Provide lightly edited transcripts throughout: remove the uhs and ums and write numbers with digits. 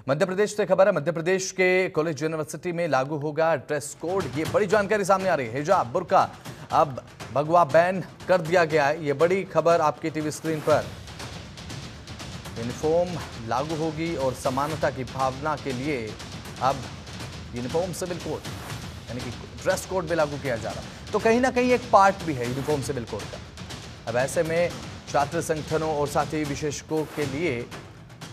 मध्य प्रदेश से खबर है। मध्य प्रदेश के कॉलेज यूनिवर्सिटी में लागू होगा ड्रेस कोड। ये बड़ी जानकारी सामने आ रही है। हिजाब, बुर्का अब भगवा बैन कर दिया गया है। ये बड़ी खबर आपकी टीवी स्क्रीन पर। यूनिफॉर्म लागू होगी और समानता की भावना के लिए अब यूनिफॉर्म सिविल कोड यानी कि ड्रेस कोड भी लागू किया जा रहा है। तो कहीं ना कहीं एक पार्ट भी है यूनिफॉर्म सिविल कोड का। अब ऐसे में छात्र संगठनों और साथ ही विशेषज्ञों के लिए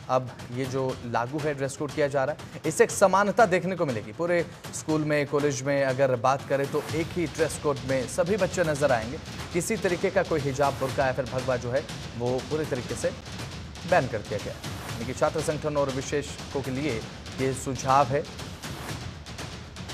अब ये जो लागू है ड्रेस कोड किया जा रहा है, इससे एक समानता देखने को मिलेगी। पूरे स्कूल में, कॉलेज में अगर बात करें तो एक ही ड्रेस कोड में सभी बच्चे नजर आएंगे। किसी तरीके का कोई हिजाब, बुर्का या फिर भगवा जो है वो पूरे तरीके से बैन कर दिया गया है। यानी कि छात्र संगठन और विशेषज्ञों के लिए ये सुझाव है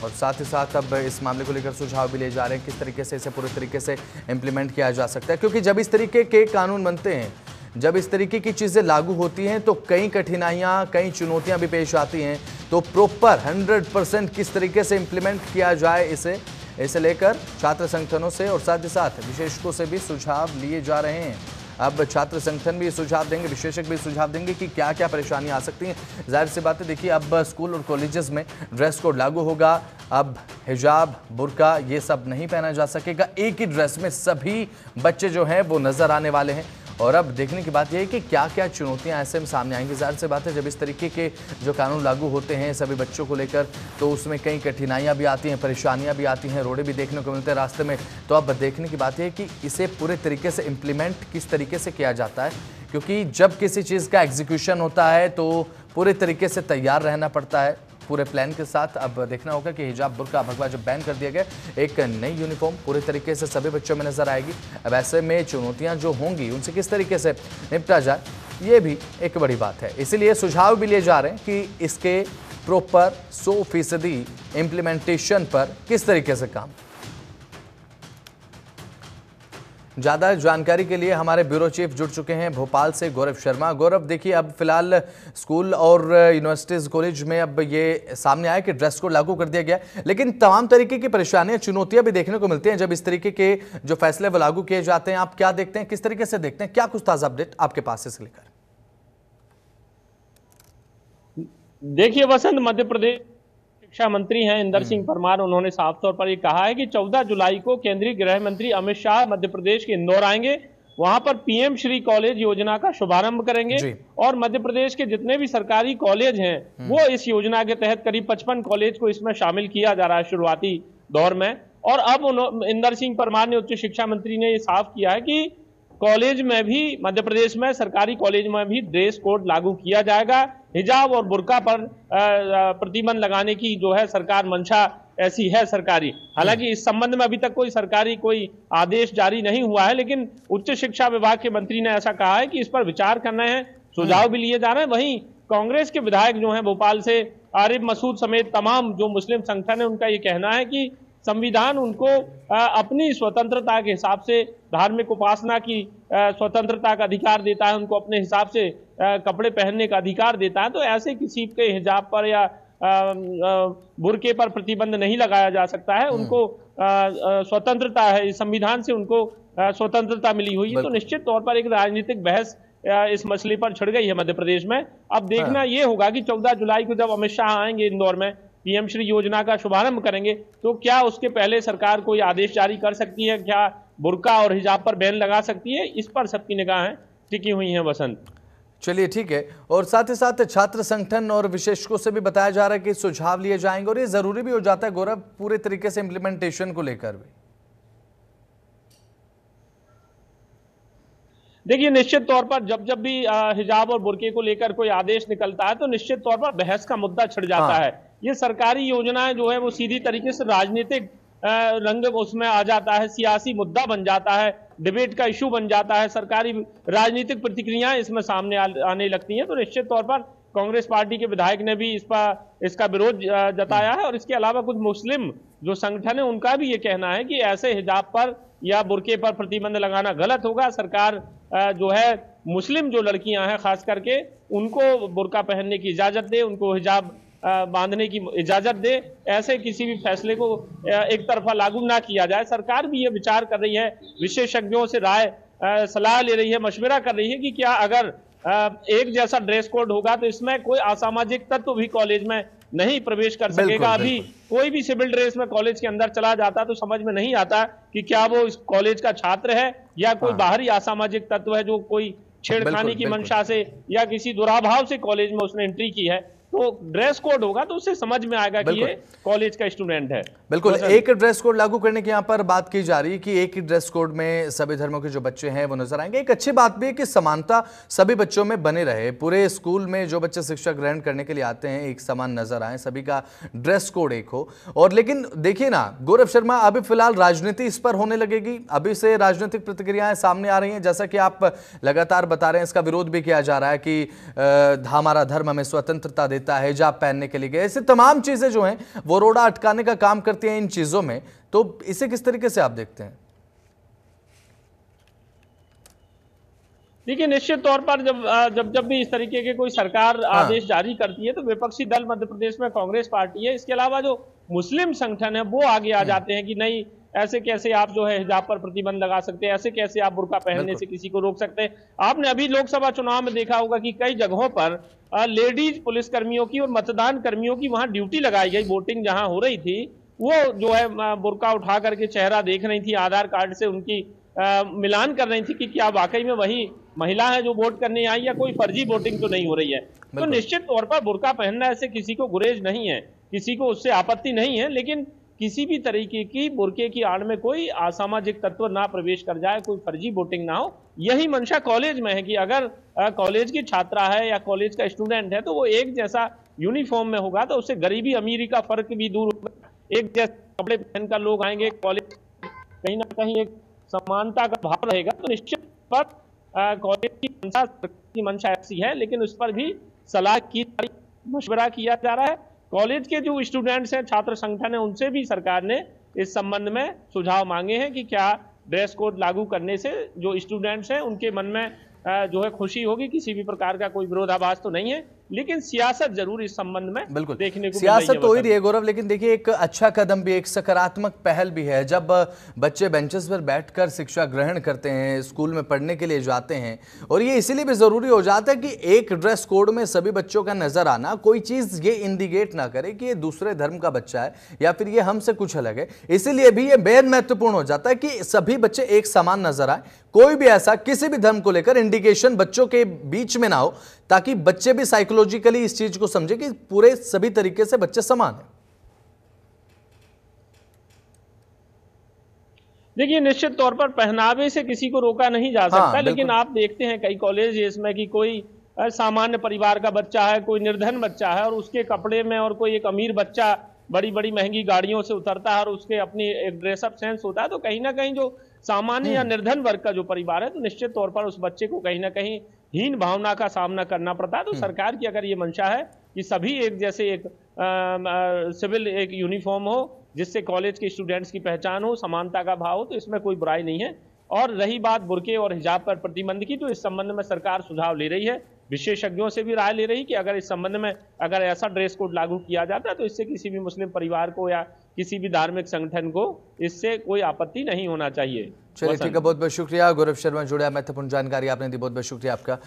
और साथ ही साथ अब इस मामले को लेकर सुझाव भी ले जा रहे हैं किस तरीके से इसे पूरे तरीके से इम्प्लीमेंट किया जा सकता है। क्योंकि जब इस तरीके के कानून बनते हैं, जब इस तरीके की चीज़ें लागू होती हैं तो कई कठिनाइयाँ, कई चुनौतियाँ भी पेश आती हैं। तो प्रॉपर 100% किस तरीके से इम्प्लीमेंट किया जाए इसे लेकर छात्र संगठनों से और साथ ही साथ विशेषज्ञों से भी सुझाव लिए जा रहे हैं। अब छात्र संगठन भी सुझाव देंगे, विशेषज्ञ भी सुझाव देंगे कि क्या क्या परेशानियां आ सकती हैं। जाहिर सी बात है, देखिए अब स्कूल और कॉलेजेस में ड्रेस कोड लागू होगा। अब हिजाब, बुर्का ये सब नहीं पहना जा सकेगा। एक ही ड्रेस में सभी बच्चे जो हैं वो नज़र आने वाले हैं। और अब देखने की बात यह है कि क्या क्या चुनौतियां ऐसे में सामने आएंगी। जाहिर सी बात है, जब इस तरीके के जो कानून लागू होते हैं सभी बच्चों को लेकर तो उसमें कई कठिनाइयां भी आती हैं, परेशानियां भी आती हैं, रोड़े भी देखने को मिलते हैं रास्ते में। तो अब देखने की बात यह है कि इसे पूरे तरीके से इम्प्लीमेंट किस तरीके से किया जाता है। क्योंकि जब किसी चीज़ का एग्जीक्यूशन होता है तो पूरे तरीके से तैयार रहना पड़ता है पूरे प्लान के साथ। अब देखना होगा कि हिजाब, बुर्का, भगवा जब बैन कर दिया गया, एक नई यूनिफॉर्म पूरे तरीके से सभी बच्चों में नजर आएगी। अब ऐसे में चुनौतियां जो होंगी उनसे किस तरीके से निपटा जाए, ये भी एक बड़ी बात है। इसीलिए सुझाव भी लिए जा रहे हैं कि इसके प्रॉपर 100% इम्प्लीमेंटेशन पर किस तरीके से काम। ज़्यादा जानकारी के लिए हमारे ब्यूरो चीफ जुड़ चुके हैं भोपाल से, गौरव शर्मा। गौरव, देखिए अब फिलहाल स्कूल और यूनिवर्सिटीज़, कॉलेज में अब ये सामने आया कि ड्रेस कोड लागू कर दिया गया, लेकिन तमाम तरीके की परेशानियां, चुनौतियां भी देखने को मिलती हैं जब इस तरीके के जो फैसले वो लागू किए जाते हैं। आप क्या देखते हैं, किस तरीके से देखते हैं, क्या कुछ ताज़ा अपडेट आपके पास से लेकर? देखिए वसंत, मध्य प्रदेश शिक्षा मंत्री हैं इंदर सिंह परमार। उन्होंने साफ तौर पर ये कहा है कि 14 जुलाई को केंद्रीय गृह मंत्री अमित शाह मध्य प्रदेश के इंदौर आएंगे। वहां पर पीएम श्री कॉलेज योजना का शुभारंभ करेंगे और मध्य प्रदेश के जितने भी सरकारी कॉलेज हैं वो इस योजना के तहत करीब 55 कॉलेज को इसमें शामिल किया जा रहा है शुरुआती दौर में। और अब इंदर सिंह परमार ने, उच्च शिक्षा मंत्री ने ये साफ किया है कि कॉलेज में भी, मध्य प्रदेश में सरकारी कॉलेज में भी ड्रेस कोड लागू किया जाएगा। हिजाब और बुर्का पर प्रतिबंध लगाने की जो है सरकार मंशा ऐसी है सरकारी। हालांकि इस संबंध में अभी तक कोई आदेश जारी नहीं हुआ है, लेकिन उच्च शिक्षा विभाग के मंत्री ने ऐसा कहा है कि इस पर विचार करना है, सुझाव भी लिए जा रहे हैं। वहीं कांग्रेस के विधायक जो हैं भोपाल से, आरिफ मसूद समेत तमाम जो मुस्लिम संगठन है, उनका ये कहना है कि संविधान उनको अपनी स्वतंत्रता के हिसाब से, धार्मिक उपासना की स्वतंत्रता का अधिकार देता है, उनको अपने हिसाब से कपड़े पहनने का अधिकार देता है। तो ऐसे किसी के हिजाब पर या बुर्के पर प्रतिबंध नहीं लगाया जा सकता है। उनको स्वतंत्रता है, इस संविधान से उनको स्वतंत्रता मिली हुई है। तो निश्चित तौर पर एक राजनीतिक बहस इस मसले पर छिड़ गई है मध्य प्रदेश में। अब देखना ये होगा कि 14 जुलाई को जब अमित शाह आएंगे इंदौर में, पीएम श्री योजना का शुभारंभ करेंगे, तो क्या उसके पहले सरकार कोई आदेश जारी कर सकती है, क्या बुर्का और हिजाब पर बैन लगा सकती है, इस पर सबकी निगाहें टिकी हुई हैं वसंत। चलिए ठीक है। और साथ ही साथ छात्र संगठन और विशेषज्ञों से भी बताया जा रहा है कि सुझाव लिए जाएंगे और ये जरूरी भी हो जाता है गौरव, पूरे तरीके से इंप्लीमेंटेशन को लेकर भी। देखिए निश्चित तौर पर जब भी हिजाब और बुर्के को लेकर कोई आदेश निकलता है तो निश्चित तौर पर बहस का मुद्दा छिड़ जाता है। ये सरकारी योजनाएं जो है वो सीधी तरीके से राजनीतिक रंग उसमें आ जाता है, सियासी मुद्दा बन जाता है, डिबेट का इशू बन जाता है, सरकारी राजनीतिक प्रतिक्रियाएं इसमें सामने आने लगती हैं। तो निश्चित तौर पर कांग्रेस पार्टी के विधायक ने भी इसका विरोध जताया है। और इसके अलावा कुछ मुस्लिम जो संगठन है उनका भी ये कहना है कि ऐसे हिजाब पर या बुर्के पर प्रतिबंध लगाना गलत होगा। सरकार जो है मुस्लिम जो लड़कियां हैं खास करके उनको बुर्का पहनने की इजाजत दे, उनको हिजाब बांधने की इजाजत दे। ऐसे किसी भी फैसले को एक तरफा लागू ना किया जाए। सरकार भी ये विचार कर रही है, विशेषज्ञों से राय सलाह ले रही है, मशवरा कर रही है कि क्या अगर एक जैसा ड्रेस कोड होगा तो इसमें कोई असामाजिक तत्व भी कॉलेज में नहीं प्रवेश कर सकेगा। अभी कोई भी सिविल ड्रेस में कॉलेज के अंदर चला जाता तो समझ में नहीं आता कि क्या वो इस कॉलेज का छात्र है या कोई बाहरी असामाजिक तत्व है जो कोई छेड़खानी की मंशा से या किसी दुराभाव से कॉलेज में उसने एंट्री की है। तो ड्रेस कोड होगा तो उससे समझ में आएगा कि ये कॉलेज का स्टूडेंट है। बिल्कुल, एक ड्रेस कोड लागू करने की यहाँ पर बात की जा रही है कि एक ही ड्रेस कोड में सभी धर्मों के जो बच्चे हैं वो नजर आएंगे। एक अच्छी बात भी है कि समानता सभी बच्चों में बने रहे, पूरे स्कूल में जो बच्चे शिक्षा ग्रहण करने के लिए आते हैं एक समान नजर आए, सभी का ड्रेस कोड एक हो। और लेकिन देखिए ना गौरव शर्मा, अभी फिलहाल राजनीति इस पर होने लगेगी, अभी से राजनीतिक प्रतिक्रियाएं सामने आ रही हैं, जैसा कि आप लगातार बता रहे हैं। इसका विरोध भी किया जा रहा है कि हमारा धर्म हमें स्वतंत्रता देता है, हिजाब पहनने के लिए गए, ऐसे तमाम चीजें जो हैं वो रोड़ा अटकाने का काम करती हैं इन चीजों में। तो इसे किस तरीके से आप देखते हैं? देखिए, निश्चित तौर पर जब भी इस तरीके के कोई सरकार आदेश जारी करती है तो विपक्षी दल मध्य प्रदेश में कांग्रेस पार्टी है, इसके अलावा जो मुस्लिम संगठन है वो आगे आ जाते हैं कि नहीं, ऐसे कैसे आप जो है हिजाब पर प्रतिबंध लगा सकते हैं, ऐसे कैसे आप बुर्का पहनने से किसी को रोक सकते हैं। आपने अभी लोकसभा चुनाव में देखा होगा कि कई जगहों पर लेडीज पुलिस कर्मियों की और मतदान कर्मियों की वहां ड्यूटी लगाई गई। वोटिंग जहां हो रही थी वो जो है बुर्का उठा करके चेहरा देख रही थी, आधार कार्ड से उनकी मिलान कर रही थी कि क्या वाकई में वही महिला है जो वोट करने आई या कोई फर्जी वोटिंग तो नहीं हो रही है। तो निश्चित तौर पर बुर्का पहनना ऐसे किसी को गुरेज नहीं है, किसी को उससे आपत्ति नहीं है, लेकिन किसी भी तरीके की बुर्के की आड़ में कोई असामाजिक तत्व ना प्रवेश कर जाए, कोई फर्जी वोटिंग ना हो। यही मंशा कॉलेज में है कि अगर कॉलेज की छात्रा है या कॉलेज का स्टूडेंट है तो वो एक जैसा यूनिफॉर्म में होगा तो उससे गरीबी अमीरी का फर्क भी दूर होगा। एक जैसे कपड़े पहनकर लोग आएंगे कॉलेज, कहीं ना कहीं एक समानता का भाव रहेगा। तो निश्चित पर कॉलेज की मंशा ऐसी है, लेकिन उस पर भी सलाह की मशवरा किया जा रहा है। कॉलेज के जो स्टूडेंट्स हैं, छात्र संगठन है, उनसे भी सरकार ने इस संबंध में सुझाव मांगे हैं कि क्या ड्रेस कोड लागू करने से जो स्टूडेंट्स हैं उनके मन में जो है खुशी होगी, किसी भी प्रकार का कोई विरोधाभास तो नहीं है, लेकिन सियासत जरूर इस संबंध में बिल्कुल देखने को सियासत तो ही रही है गौरव। लेकिन देखिए एक अच्छा कदम भी, एक सकारात्मक पहल भी है। जब बच्चे बेंचेस पर बैठकर शिक्षा ग्रहण करते हैं, स्कूल में पढ़ने के लिए जाते हैं, और ये इसीलिए भी जरूरी हो जाता है कि एक ड्रेस कोड में सभी बच्चों का नजर आना कोई चीज ये इंडिकेट ना करे कि ये दूसरे धर्म का बच्चा है या फिर ये हमसे कुछ अलग है। इसीलिए भी ये बेहद महत्वपूर्ण हो जाता है कि सभी बच्चे एक समान नजर आए, कोई भी ऐसा किसी भी धर्म को लेकर इंडिकेशन बच्चों के बीच में ना हो, ताकि बच्चे भी साइकोलॉजिकली इस चीज को समझे कि पूरे सभी तरीके से बच्चे समान हैं। देखिए, निश्चित तौर पर पहनावे से किसी को रोका नहीं जा सकता, लेकिन आप देखते हैं कई कॉलेज इसमें कि कोई सामान्य परिवार का बच्चा है, कोई निर्धन बच्चा है और उसके कपड़े में, और कोई एक अमीर बच्चा बड़ी बड़ी महंगी गाड़ियों से उतरता है और उसके अपनी एक ड्रेसअप सेंस होता है, तो कहीं ना कहीं जो सामान्य या निर्धन वर्ग का जो परिवार है तो निश्चित तौर पर उस बच्चे को कहीं ना कहीं हीन भावना का सामना करना पड़ता है। तो सरकार की अगर ये मंशा है कि सभी एक जैसे एक सिविल एक यूनिफॉर्म हो जिससे कॉलेज के स्टूडेंट्स की पहचान हो, समानता का भाव हो, तो इसमें कोई बुराई नहीं है। और रही बात बुर्के और हिजाब पर प्रतिबंध की, तो इस संबंध में सरकार सुझाव ले रही है, विशेषज्ञों से भी राय ले रही कि अगर इस संबंध में अगर ऐसा ड्रेस कोड लागू किया जाता है तो इससे किसी भी मुस्लिम परिवार को या किसी भी धार्मिक संगठन को इससे कोई आपत्ति नहीं होना चाहिए। चलिए ठीक है, बहुत बहुत शुक्रिया गौरव शर्मा, जुड़े महत्वपूर्ण जानकारी आपने दी, बहुत बहुत शुक्रिया आपका।